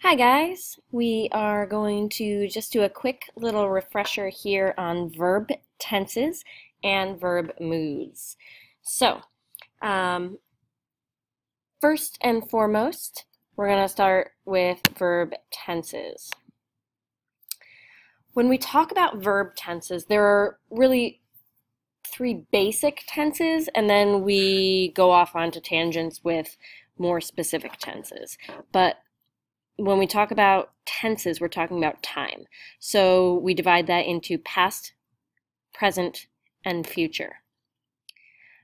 Hi guys, we are going to just do a quick little refresher here on verb tenses and verb moods. So, first and foremost, we're going to start with verb tenses. When we talk about verb tenses, there are really three basic tenses, and then we go off onto tangents with more specific tenses. But when we talk about tenses, we're talking about time. So we divide that into past, present, and future.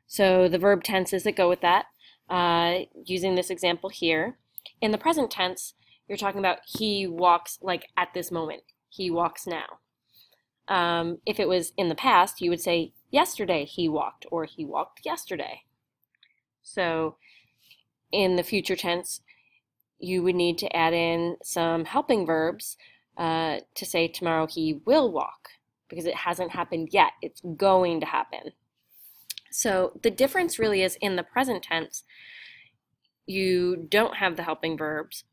So the verb tenses that go with that, using this example here, in the present tense, you're talking about he walks like at this moment. He walks now. If it was in the past, you would say yesterday he walked, or he walked yesterday. So in the future tense, you would need to add in some helping verbs to say tomorrow he will walk, because it hasn't happened yet. It's going to happen. So the difference really is in the present tense, you don't have the helping verbs,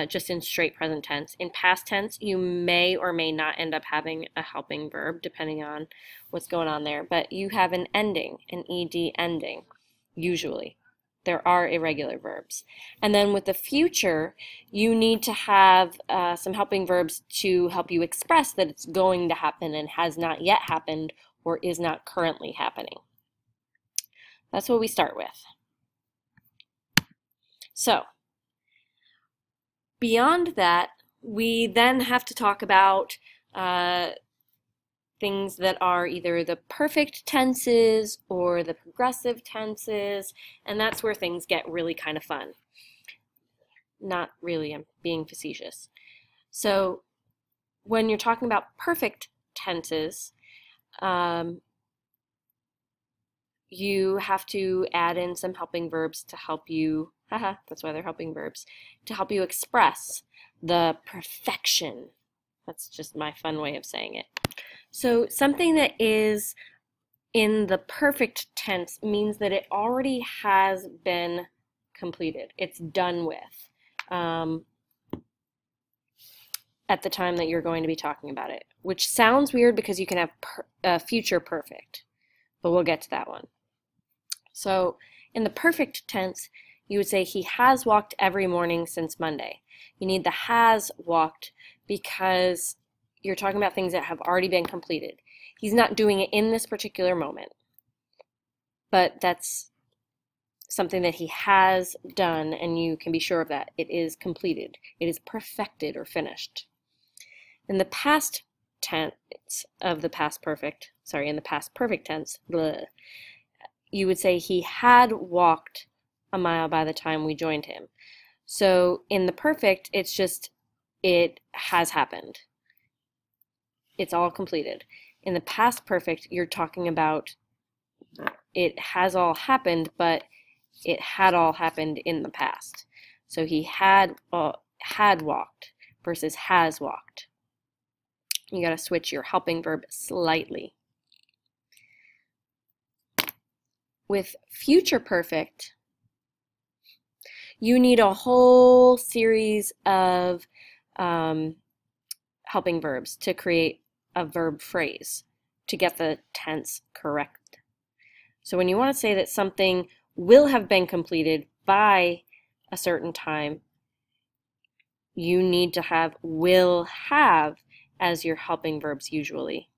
just in straight present tense. In past tense, you may or may not end up having a helping verb, depending on what's going on there. But you have an ending, an ed ending, usually. There are irregular verbs. And then with the future, you need to have some helping verbs to help you express that it's going to happen and has not yet happened or is not currently happening. That's what we start with. So, beyond that, we then have to talk about things that are either the perfect tenses or the progressive tenses, and that's where things get really kind of fun. Not really, I'm being facetious. So when you're talking about perfect tenses, you have to add in some helping verbs to help you, that's why they're helping verbs, to help you express the perfection. That's just my fun way of saying it. So something that is in the perfect tense means that it already has been completed. It's done with at the time that you're going to be talking about it, which sounds weird because you can have future perfect, but we'll get to that one. So in the perfect tense, you would say he has walked every morning since Monday. You need the has walked because you're talking about things that have already been completed. He's not doing it in this particular moment, but that's something that he has done, and you can be sure of that. It is completed. It is perfected or finished. In the past tense of the past perfect, in the past perfect tense, you would say he had walked a mile by the time we joined him. So in the perfect, it's just, it has happened. It's all completed. In the past perfect, you're talking about it has all happened, but it had all happened in the past. So he had walked versus has walked. You got to switch your helping verb slightly. With future perfect, you need a whole series of helping verbs to create a verb phrase to get the tense correct. So when you want to say that something will have been completed by a certain time, you need to have will have as your helping verbs usually.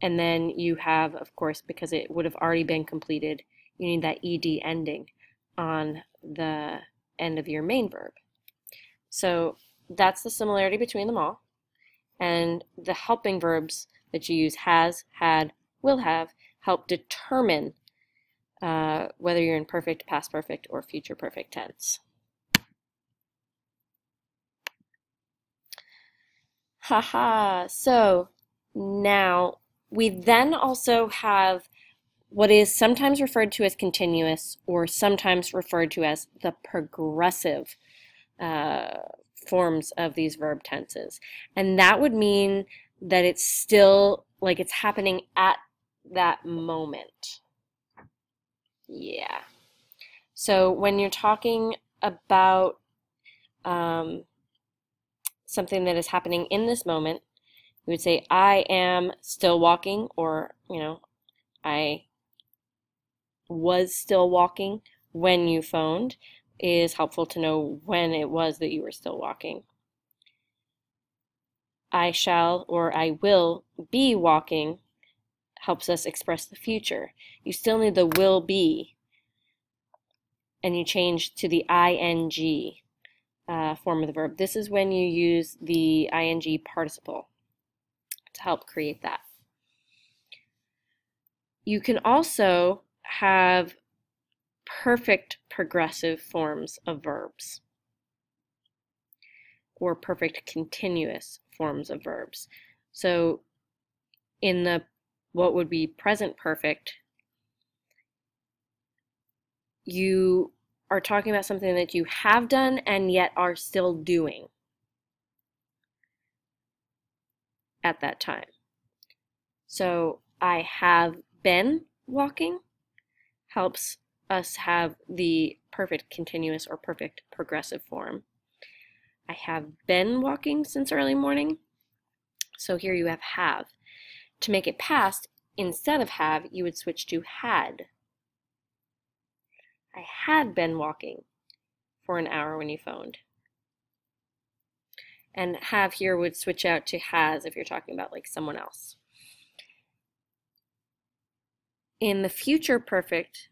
And then you have, of course, because it would have already been completed, you need that ed ending on the end of your main verb. So that's the similarity between them all. And the helping verbs that you use, has, had, will have, help determine whether you're in perfect, past perfect, or future perfect tense. So now we then also have what is sometimes referred to as continuous or sometimes referred to as the progressive forms of these verb tenses. And that would mean that it's still like it's happening at that moment. Yeah. So when you're talking about something that is happening in this moment, we would say, I am still walking, or, I was still walking when you phoned. Is helpful to know when it was that you were still walking. I shall or I will be walking helps us express the future. You still need the will be, and you change to the ing form of the verb. This is when you use the ing participle to help create that. You can also have perfect progressive forms of verbs or perfect continuous forms of verbs. So in the what would be present perfect, you are talking about something that you have done and yet are still doing at that time. So I have been walking helps us have the perfect continuous or perfect progressive form. I have been walking since early morning. So here you have. To make it past, instead of have, you would switch to had. I had been walking for an hour when you phoned. And have here would switch out to has if you're talking about like someone else. In the future perfect,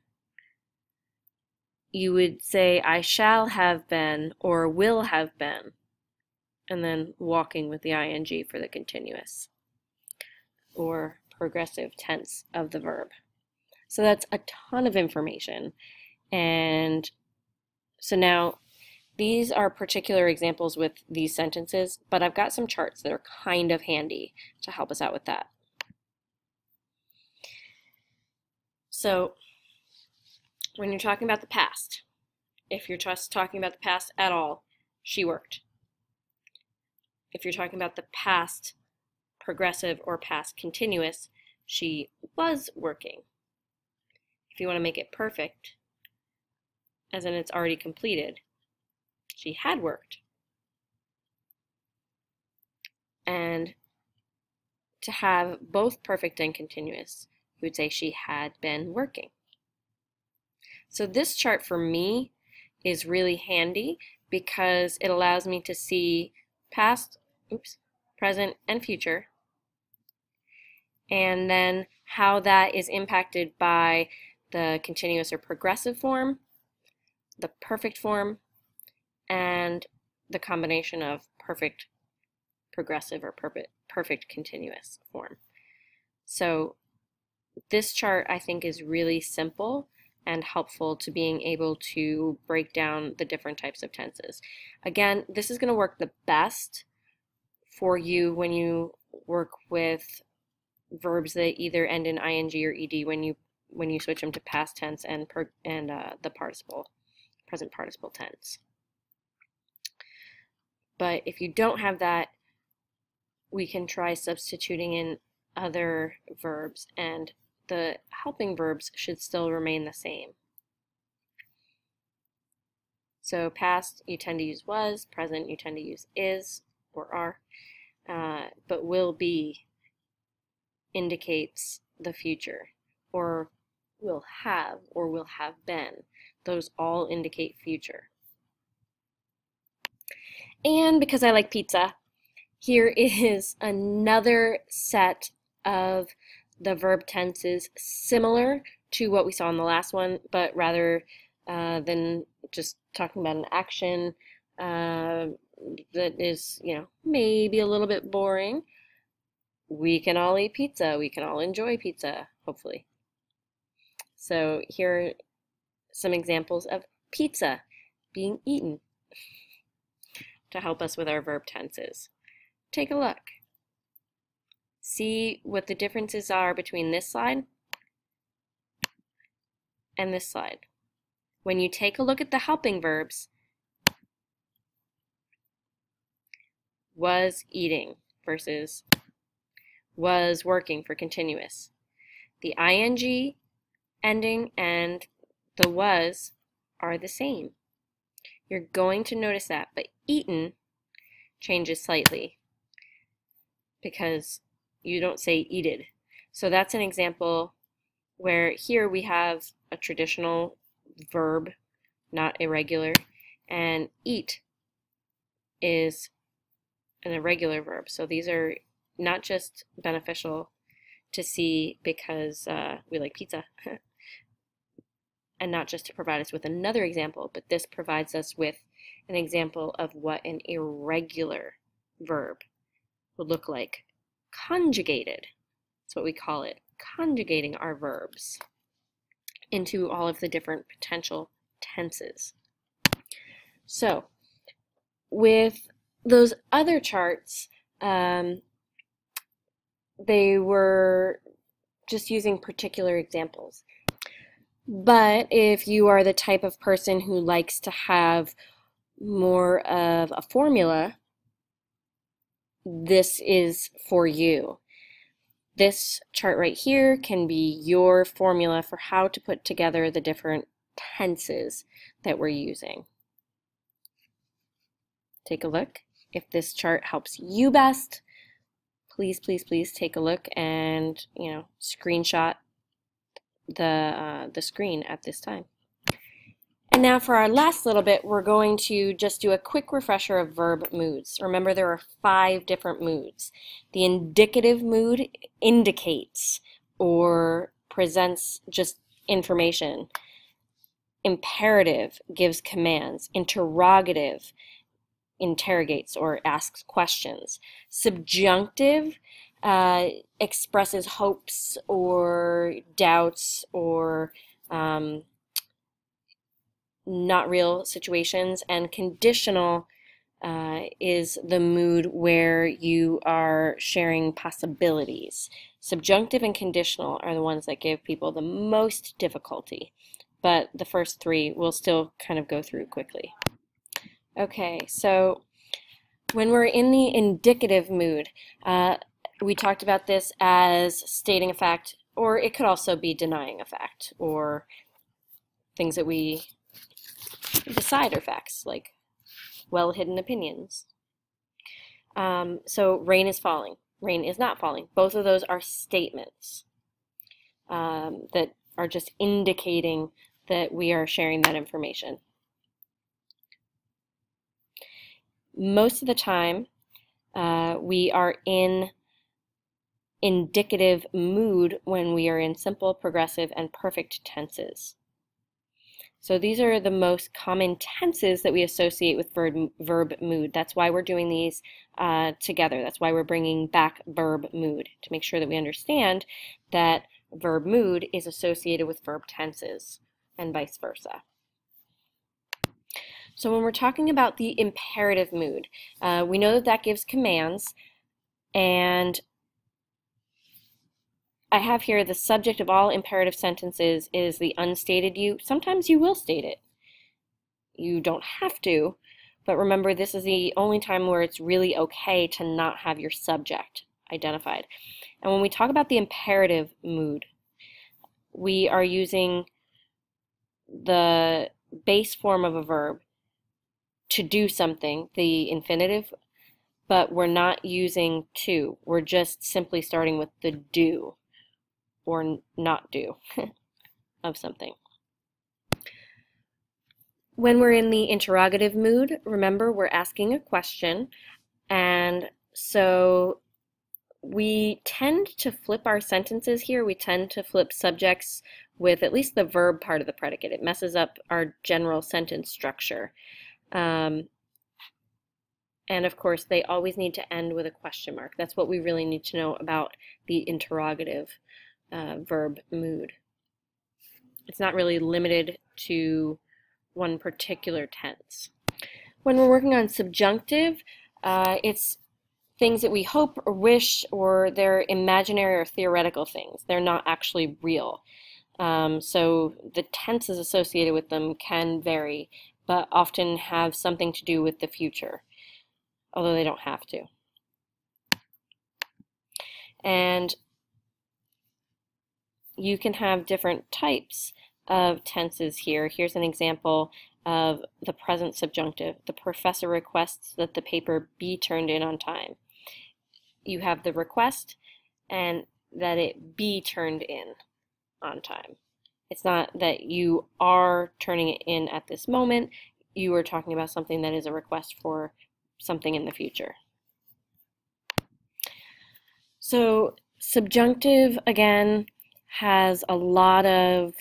you would say I shall have been or will have been, and then walking with the ing for the continuous or progressive tense of the verb. So that's a ton of information. And so now these are particular examples with these sentences, but I've got some charts that are kind of handy to help us out with that. So when you're talking about the past, if you're just talking about the past at all, she worked. If you're talking about the past progressive or past continuous, she was working. If you want to make it perfect, as in it's already completed, she had worked. And to have both perfect and continuous, you would say she had been working. So this chart for me is really handy because it allows me to see past, present, and future, and then how that is impacted by the continuous or progressive form, the perfect form, and the combination of perfect progressive or perfect continuous form. So this chart I think is really simple and helpful to being able to break down the different types of tenses. Again, this is going to work the best for you when you work with verbs that either end in ing or ed when you switch them to past tense and the participle, present participle tense. But if you don't have that, we can try substituting in other verbs, and the helping verbs should still remain the same. So past, you tend to use was, present, you tend to use is or are, but will be indicates the future, or will have been. Those all indicate future. And because I like pizza, here is another set of the verb tenses similar to what we saw in the last one, but rather than just talking about an action that is, maybe a little bit boring, we can all eat pizza. We can all enjoy pizza, hopefully. So here are some examples of pizza being eaten to help us with our verb tenses. Take a look. See what the differences are between this slide and this slide. When you take a look at the helping verbs, was eating versus was working for continuous. The ing ending and the was are the same. You're going to notice that, but eaten changes slightly because you don't say eated. So that's an example where here we have a traditional verb, not irregular, and eat is an irregular verb. So these are not just beneficial to see because we like pizza, and not just to provide us with another example, but this provides us with an example of what an irregular verb would look like. Conjugated, that's what we call it, conjugating our verbs into all of the different potential tenses. So with those other charts, they were just using particular examples. But if you are the type of person who likes to have more of a formula, this is for you. This chart right here can be your formula for how to put together the different tenses that we're using. Take a look. If this chart helps you best, please, please, please take a look and, screenshot the screen at this time. And now for our last little bit, we're going to just do a quick refresher of verb moods. Remember, there are 5 different moods. The indicative mood indicates or presents just information. Imperative gives commands. Interrogative interrogates or asks questions. Subjunctive expresses hopes or doubts or not real situations, and conditional is the mood where you are sharing possibilities. Subjunctive and conditional are the ones that give people the most difficulty, but the first 3 we'll still kind of go through quickly. Okay, so when we're in the indicative mood, we talked about this as stating a fact, or it could also be denying a fact, or things that we decide are facts, like well-hidden opinions. So rain is falling, rain is not falling. Both of those are statements that are just indicating that we are sharing that information. Most of the time, we are in indicative mood when we are in simple, progressive, and perfect tenses. So these are the most common tenses that we associate with verb mood. That's why we're doing these together. That's why we're bringing back verb mood, to make sure that we understand that verb mood is associated with verb tenses and vice versa. So when we're talking about the imperative mood, we know that that gives commands, and I have here the subject of all imperative sentences is the unstated you. Sometimes you will state it. You don't have to, but remember, this is the only time where it's really okay to not have your subject identified. And when we talk about the imperative mood, we are using the base form of a verb to do something, the infinitive, but we're not using to. We're just simply starting with the do or not do of something. When we're in the interrogative mood, remember, we're asking a question, and so we tend to flip our sentences here. We tend to flip subjects with at least the verb part of the predicate. It messes up our general sentence structure. And of course, they always need to end with a question mark. That's what we really need to know about the interrogative verb mood. It's not really limited to one particular tense. When we're working on subjunctive, it's things that we hope or wish, or they're imaginary or theoretical things. They're not actually real. So the tenses associated with them can vary, but often have something to do with the future, although they don't have to. And you can have different types of tenses here. Here's an example of the present subjunctive. The professor requests that the paper be turned in on time. You have the request and that it be turned in on time. It's not that you are turning it in at this moment. You are talking about something that is a request for something in the future. So subjunctive, again, has a lot of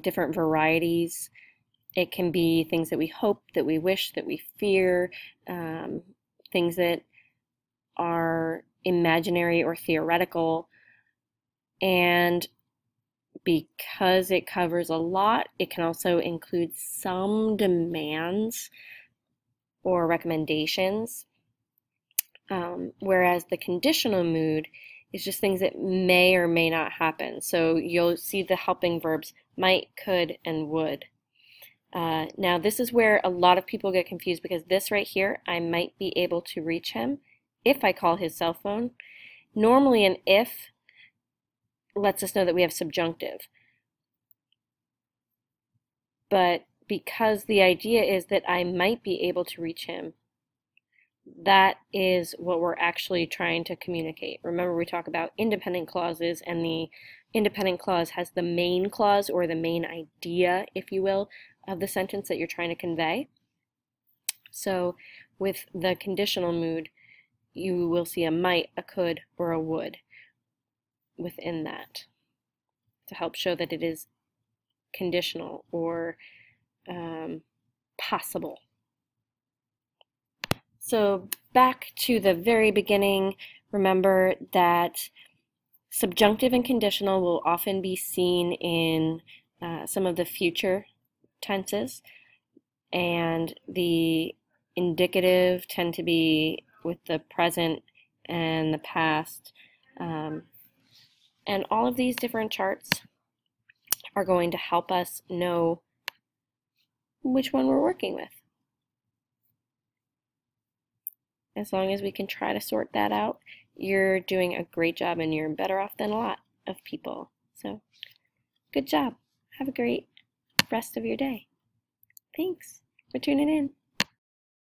different varieties. It can be things that we hope, that we wish, that we fear, things that are imaginary or theoretical. And because it covers a lot, it can also include some demands or recommendations, whereas the conditional mood is just things that may or may not happen. So you'll see the helping verbs might, could, and would. Now this is where a lot of people get confused, because this right here, I might be able to reach him if I call his cell phone. Normally an if lets us know that we have subjunctive. But because the idea is that I might be able to reach him, that is what we're actually trying to communicate. Remember, we talk about independent clauses, and the independent clause has the main clause, or the main idea, if you will, of the sentence that you're trying to convey. So with the conditional mood, you will see a might, a could, or a would within that to help show that it is conditional or possible. So back to the very beginning, remember that subjunctive and conditional will often be seen in some of the future tenses, and the indicative tend to be with the present and the past. And all of these different charts are going to help us know which one we're working with. As long as we can try to sort that out, you're doing a great job, and you're better off than a lot of people. So, good job. Have a great rest of your day. Thanks for tuning in.